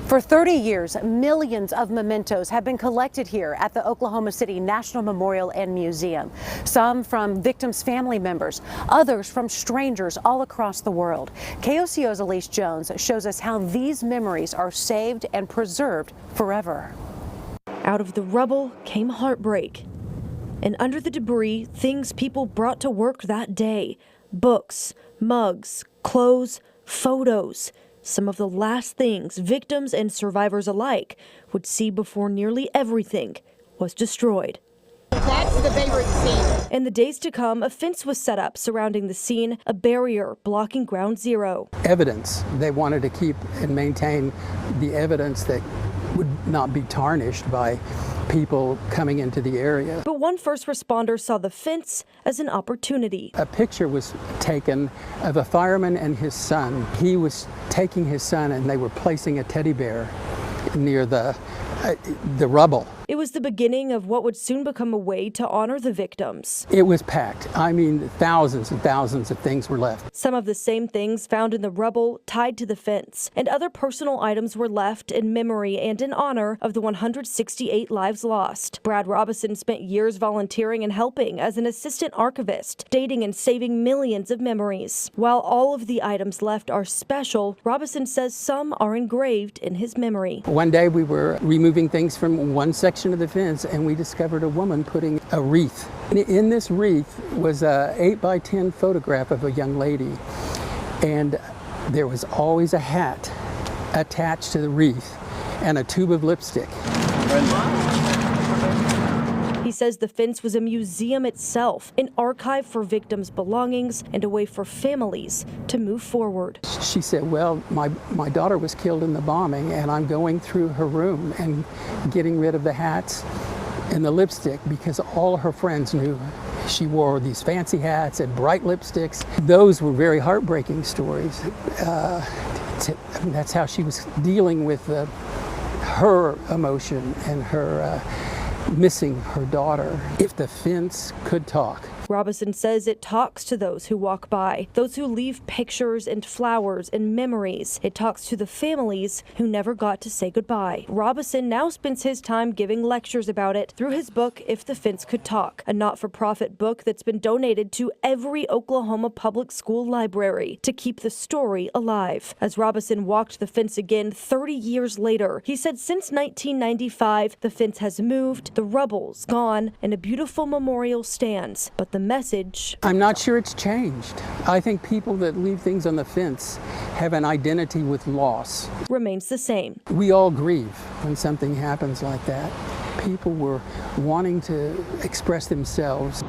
For 30 years, millions of mementos have been collected here at the Oklahoma City National Memorial and Museum. Some from victims' family members, others from strangers all across the world. KOCO's Elise Jones shows us how these memories are saved and preserved forever. Out of the rubble came heartbreak. And under the debris, things people brought to work that day. Books, mugs, clothes, photos. Some of the last things victims and survivors alike would see before nearly everything was destroyed. That's the Beirut scene. In the days to come, a fence was set up surrounding the scene, a barrier blocking ground zero. Evidence. They wanted to keep and maintain the evidence that would not be tarnished by people coming into the area. But one first responder saw the fence as an opportunity. A picture was taken of a fireman and his son. He was taking his son and they were placing a teddy bear near the rubble. It was the beginning of what would soon become a way to honor the victims. It was packed. I mean, thousands and thousands of things were left. Some of the same things found in the rubble tied to the fence, and other personal items were left in memory and in honor of the 168 lives lost. Brad Robison spent years volunteering and helping as an assistant archivist, dating and saving millions of memories. While all of the items left are special, Robison says some are engraved in his memory. One day we were removing things from one section of the fence and we discovered a woman putting a wreath. In this wreath was a 8x10 photograph of a young lady, and there was always a hat attached to the wreath and a tube of lipstick. He says the fence was a museum itself, an archive for victims' belongings and a way for families to move forward. She said, well, my daughter was killed in the bombing and I'm going through her room and getting rid of the hats and the lipstick because all her friends knew she wore these fancy hats and bright lipsticks. Those were very heartbreaking stories. That's how she was dealing with her emotion and her missing her daughter. If the fence could talk. Robison says it talks to those who walk by, those who leave pictures and flowers and memories. It talks to the families who never got to say goodbye. Robison now spends his time giving lectures about it through his book, If the Fence Could Talk, a not-for-profit book that's been donated to every Oklahoma public school library to keep the story alive. As Robison walked the fence again 30 years later, he said since 1995, the fence has moved, the rubble's gone, and a beautiful memorial stands. But the message, I'm not sure it's changed. I think people that leave things on the fence have an identity with loss. Remains the same. We all grieve when something happens like that. People were wanting to express themselves.